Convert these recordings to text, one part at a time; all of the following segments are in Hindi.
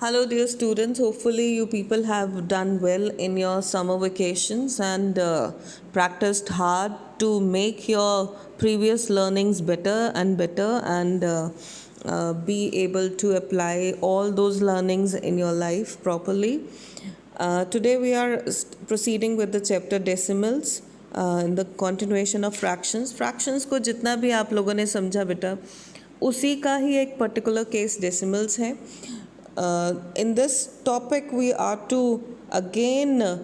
Hello, dear students. Hopefully, you people have done well in your summer vacations and practiced hard to make your previous learnings better and better and be able to apply all those learnings in your life properly. Today, we are proceeding with the chapter decimals. In the continuation of fractions को जितना भी आप लोगों ने समझा बेटा उसी का ही एक पर्टिकुलर केस डेसिमल्स है. In this topic we are to again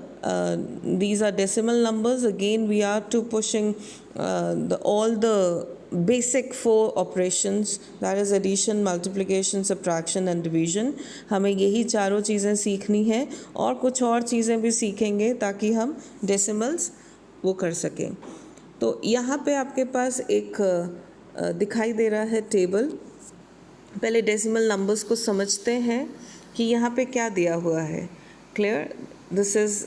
these are decimal numbers, again we are to pushing all the basic four operations, that is addition, multiplication, subtraction and division. हमें यही चारों चीज़ें सीखनी है और कुछ और चीज़ें भी सीखेंगे ताकि हम decimals वो कर सकें. तो यहाँ पे आपके पास एक दिखाई दे रहा है टेबल. पहले डेसिमल नंबर्स को समझते हैं कि यहाँ पे क्या दिया हुआ है. Clear? This is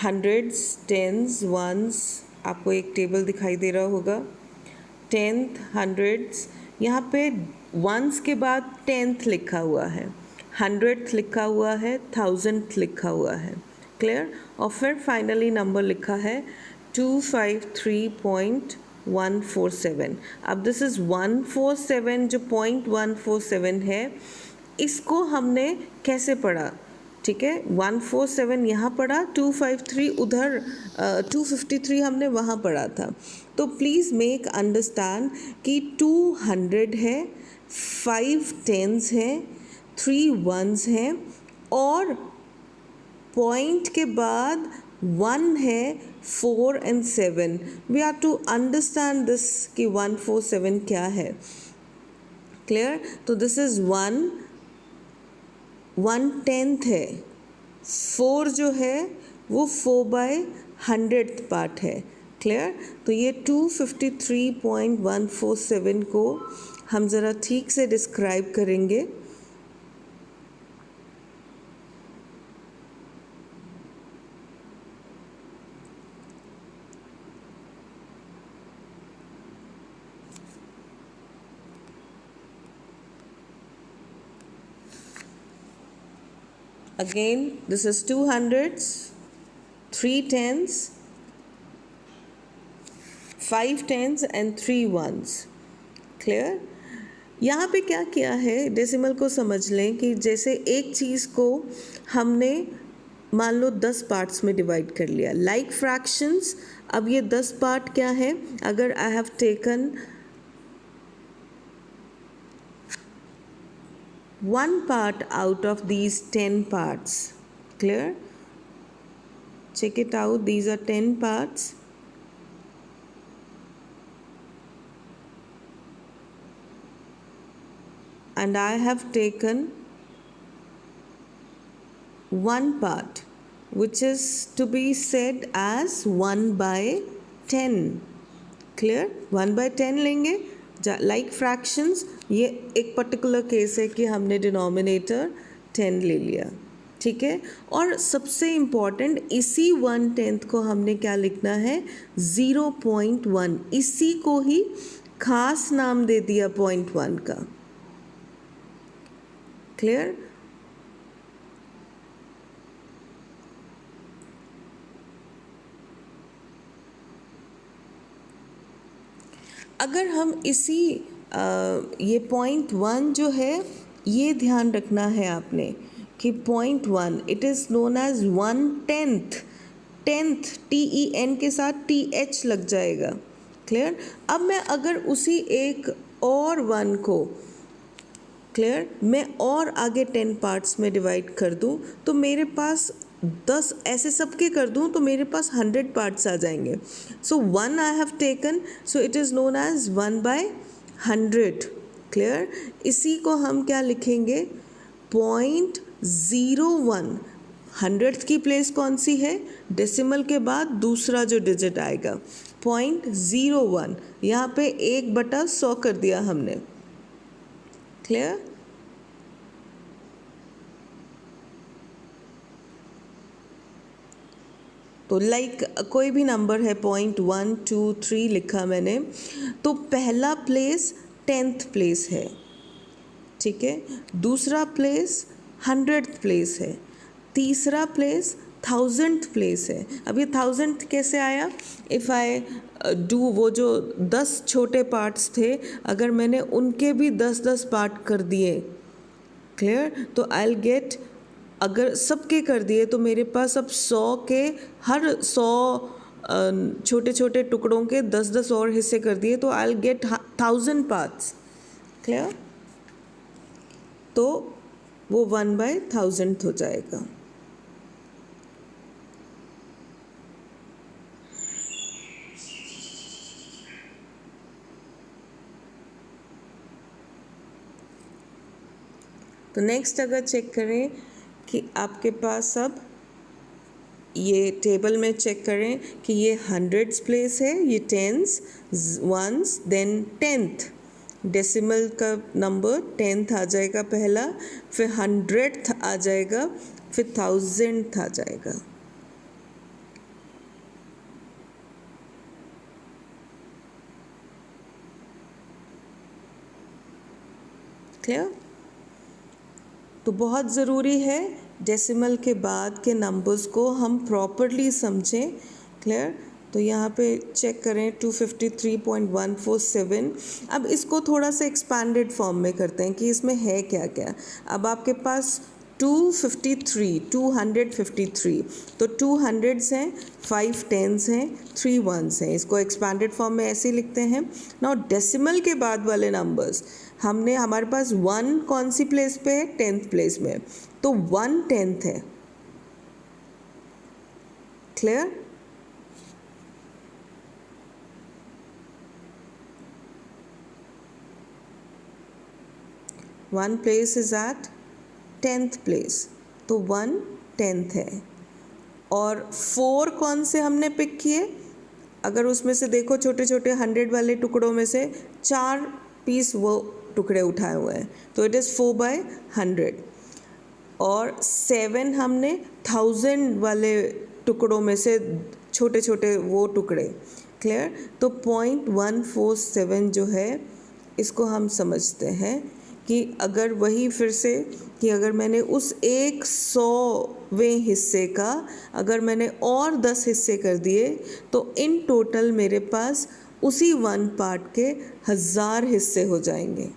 hundreds, tens, ones. आपको एक टेबल दिखाई दे रहा होगा. Tenth, hundreds. यहाँ पे वंस के बाद टेंथ लिखा हुआ है, हंड्रेड्थ लिखा हुआ है, थाउजेंड लिखा हुआ है. क्लियर? और फिर फाइनली नंबर लिखा है 253.147. अब दिस इज़ 147, जो 0.147 है, इसको हमने कैसे पढ़ा? ठीक है, 147 यहाँ पढ़ा, 253 उधर 253 हमने वहाँ पढ़ा था. तो प्लीज़ मेक अंडरस्टैंड कि 200 है, 5 टेंस हैं, 3 वंस हैं और पॉइंट के बाद 1 है, 4 and 7. We have to understand this कि 147 क्या है. क्लियर? तो दिस इज़ 1/10 है. 4 जो है वो 4/100th पार्ट है. क्लियर? तो ये 253.147 को हम ज़रा ठीक से डिस्क्राइब करेंगे. Again, this is 2 hundreds, 3 tens, 5 tens and 3 ones. Clear? यहाँ पे क्या किया है, डेसिमल को समझ लें कि जैसे एक चीज़ को हमने मान लो 10 पार्ट्स में डिवाइड कर लिया, लाइक फ्रैक्शंस. अब ये 10 पार्ट क्या है? अगर आई have taken 1 part out of these 10 parts. Clear? Check it out. These are 10 parts. And I have taken 1 part, which is to be said as 1/10. Clear? 1/10 लेंगे. लाइक फ्रैक्शंस, ये एक पर्टिकुलर केस है कि हमने डिनोमिनेटर 10 ले लिया. ठीक है, और सबसे इम्पॉर्टेंट इसी 1/10 को हमने क्या लिखना है? 0.1. इसी को ही खास नाम दे दिया 0.1 का. क्लियर? अगर हम इसी ये 0.1 जो है, ये ध्यान रखना है आपने कि 0.1 it is known as 1/10. Tenth TEN के साथ TH लग जाएगा. क्लियर? अब मैं अगर उसी एक और 1 को, क्लियर, मैं और आगे 10 पार्ट्स में डिवाइड कर दूं तो मेरे पास 10 ऐसे सबके कर दूं तो मेरे पास 100 पार्ट्स आ जाएंगे. So 1 I have taken, so it is known as 1/100. Clear? इसी को हम क्या लिखेंगे? 0.01. 100th की प्लेस कौन सी है? डेसिमल के बाद दूसरा जो डिजिट आएगा 0.01. यहाँ पे 1/100 कर दिया हमने. क्लियर? तो लाइक कोई भी नंबर है, 0.1, 2, 3 लिखा मैंने, तो पहला प्लेस 10th प्लेस है. ठीक है, दूसरा प्लेस 100th प्लेस है, तीसरा प्लेस 1000th प्लेस है। अब ये 1000th कैसे आया? इफ़ आई डू, वो जो 10 छोटे पार्ट्स थे, अगर मैंने उनके भी 10-10 पार्ट कर दिए, क्लियर, तो आई विल गेट, अगर सबके कर दिए तो मेरे पास अब 100 के, हर 100 छोटे छोटे टुकड़ों के 10-10 और हिस्से कर दिए, तो I will get 1000 parts, clear. तो वो 1/1000 हो जाएगा। तो नेक्स्ट अगर चेक करें कि आपके पास अब ये टेबल में चेक करें कि ये 100th प्लेस है, ये 10s, 1s, then 10th, decimal का नंबर 10th आ जाएगा पहला, फिर 100th आ जाएगा, फिर 1000th आ जाएगा। क्लियर? तो बहुत ज़रूरी है डेसिमल के बाद के नंबर्स को हम प्रॉपरली समझें, क्लियर। तो यहाँ पे चेक करें 253.147। अब इसको थोड़ा सा एक्सपैंडेड फॉर्म में करते हैं कि इसमें है क्या क्या। अब आपके पास 253, तो 2 100s हैं, 5 10s हैं, 3 1s हैं। इसको एक्सपैंडेड फॉर्म में ऐसे ही लिखते हैं। नाउ डेसिमल के बाद वाले नंबर्स, हमने, हमारे पास 1 कौन सी प्लेस पे है? 10th प्लेस में, तो 1/10 है, clear. One place is at 10th place, तो 1/10 है। और 4 कौन से हमने पिक किए? अगर उसमें से देखो छोटे छोटे 100 वाले टुकड़ों में से 4 पीस वो टुकड़े उठाए हुए हैं, तो इट इज़ 4/100। और 7 हमने 1000 वाले टुकड़ों में से छोटे छोटे वो टुकड़े, क्लियर। तो 0.147 जो है, इसको हम समझते हैं कि अगर वही फिर से कि अगर मैंने उस 100वें हिस्से का अगर मैंने और 10 हिस्से कर दिए, तो इन टोटल मेरे पास उसी 1 पार्ट के 1000 हिस्से हो जाएंगे,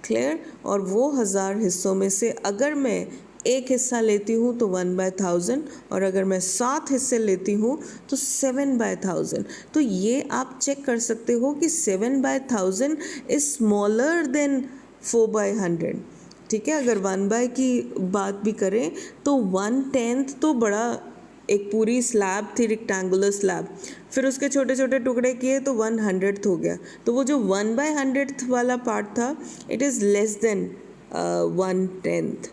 क्लियर। और वो 1000 हिस्सों में से अगर मैं एक हिस्सा लेती हूँ तो 1/1000, और अगर मैं 7 हिस्से लेती हूँ तो 7/1000। तो ये आप चेक कर सकते हो कि 7/1000 इज स्मॉलर देन 4/100, ठीक है। अगर 1 की बात भी करें तो 1/10 तो बड़ा, एक पूरी स्लैब थी, रेक्टेंगुलर स्लैब, फिर उसके छोटे छोटे टुकड़े किए तो 1/100 हो गया। तो वो जो 1/100 वाला पार्ट था, इट इज़ लेस देन 1/10,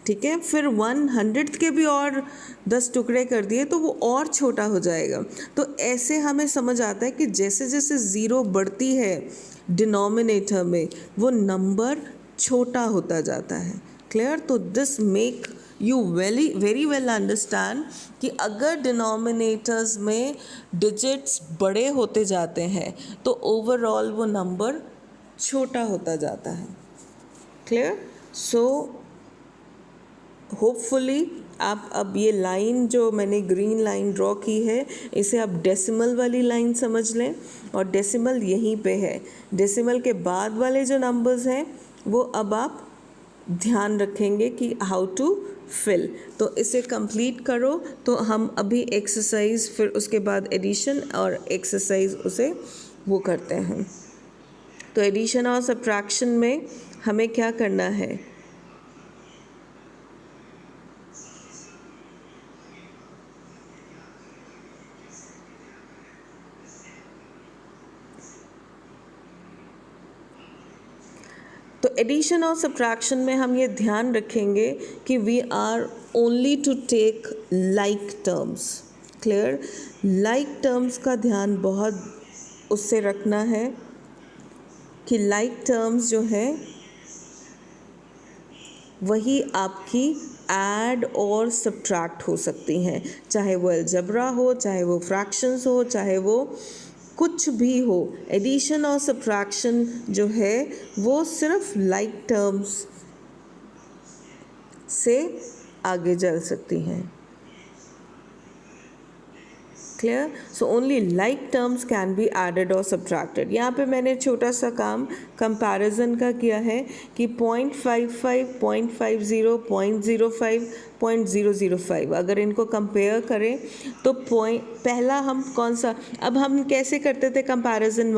ठीक है। फिर 100th के भी और 10 टुकड़े कर दिए तो वो और छोटा हो जाएगा। तो ऐसे हमें समझ आता है कि जैसे जैसे ज़ीरो बढ़ती है डिनोमिनेटर में, वो नंबर छोटा होता जाता है, क्लियर। तो this make you very well understand कि अगर डिनोमिनेटर्स में डिजिट्स बड़े होते जाते हैं तो ओवरऑल वो नंबर छोटा होता जाता है, क्लियर। सो होपफुली आप अब ये लाइन जो मैंने ग्रीन लाइन ड्रॉ की है, इसे आप डेसिमल वाली लाइन समझ लें, और डेसिमल यहीं पे है। डेसिमल के बाद वाले जो नंबर्स हैं वो अब आप ध्यान रखेंगे कि हाउ टू फिल। तो इसे कंप्लीट करो। तो हम अभी एक्सरसाइज, फिर उसके बाद एडिशन और एक्सरसाइज उसे वो करते हैं। तो एडिशन और सब्ट्रैक्शन में हमें क्या करना है? तो एडिशन और सब्ट्रैक्शन में हम ये ध्यान रखेंगे कि we are only to take like terms, clear. Like terms का ध्यान बहुत उससे रखना है कि लाइक टर्म्स जो है वही आपकी ऐड और सब्ट्रैक्ट हो सकती हैं, चाहे वो अलजेब्रा हो, चाहे वो फ्रैक्शंस हो, चाहे वो कुछ भी हो। एडिशन और सब्ट्रैक्शन जो है वो सिर्फ लाइक टर्म्स से आगे चल सकती हैं। Clear? So only like terms can be added और सब्ट्रैक्टेड। यहाँ पे मैंने छोटा सा काम कंपैरिजन का किया है कि 0.55, 0.50, 0.05, 0.005 अगर इनको कंपेयर करें तो पहला हम कौन सा, अब हम कैसे करते थे कंपैरिजन,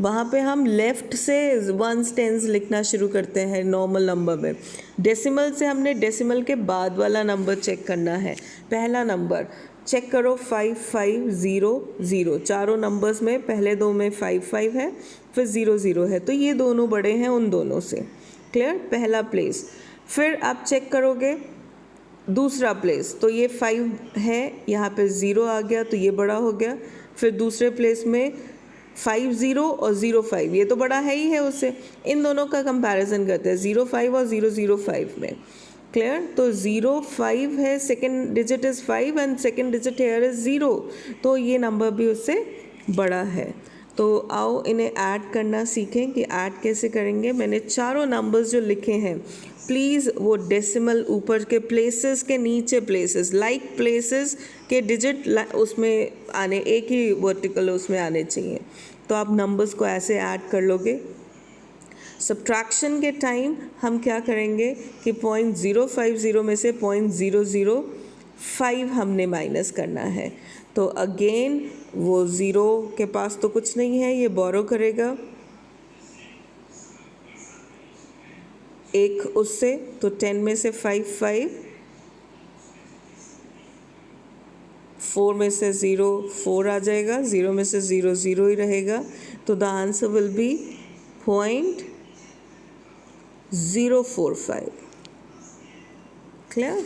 वहाँ पे हम लेफ़्ट से वंस टेंस लिखना शुरू करते हैं नॉर्मल नंबर में। डेसिमल से हमने डेसिमल के बाद वाला नंबर चेक करना है। पहला नंबर चेक करो 5500, चारों नंबर्स में पहले दो में 55 है, फिर 00 है, तो ये दोनों बड़े हैं उन दोनों से। क्लियर? पहला प्लेस। फिर आप चेक करोगे दूसरा प्लेस, तो ये 5 है, यहाँ पे 0 आ गया तो ये बड़ा हो गया। फिर दूसरे प्लेस में 50 और 05, ये तो बड़ा है ही है उससे। इन दोनों का कंपैरिजन करते हैं 05 और 005 में। क्लियर? तो 05 है, second digit is 5 and second digit here is 0, तो ये नंबर भी उससे बड़ा है। तो आओ इन्हें ऐड करना सीखें कि ऐड कैसे करेंगे। मैंने चारों नंबर्स जो लिखे हैं, प्लीज़ वो डेसिमल ऊपर के प्लेसेस के नीचे प्लेसेस, लाइक प्लेसेस के डिजिट उसमें आने, एक ही वर्टिकल उसमें आने चाहिए। तो आप नंबर्स को ऐसे ऐड कर लोगे। सब्ट्रैक्शन के टाइम हम क्या करेंगे कि 0.050 में से 0.005 हमने माइनस करना है। तो अगेन वो 0 के पास तो कुछ नहीं है, ये बोरो करेगा एक उससे, तो 10 में से 5, 4 में से 0 4 आ जाएगा, 0 में से 0 0 ही रहेगा। तो the answer will be 0.045। Clear?